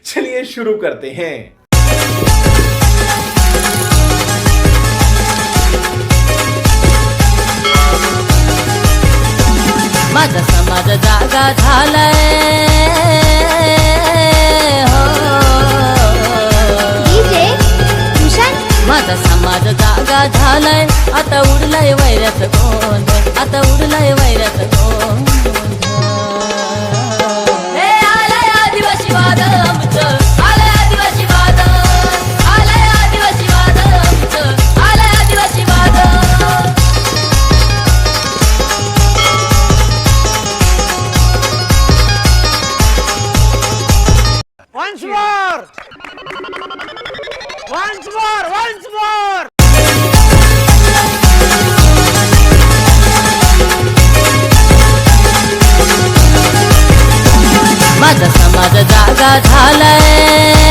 चलिए शुरू करते हैं। माझा समाज जागा झालाय हो डीजे भूषण माझा समाज जागा झालाय आता उडलाय वैरात गोंधळ आता उडलाय वैरात गोंधळ हे आलाय आदिवासी वाद आमचं आलाय आदिवासी वाद आलाय आदिवासी वाद आमचं आलाय आदिवासी वाद Once more! Once more! Once more! माझा समाज जागा झालाय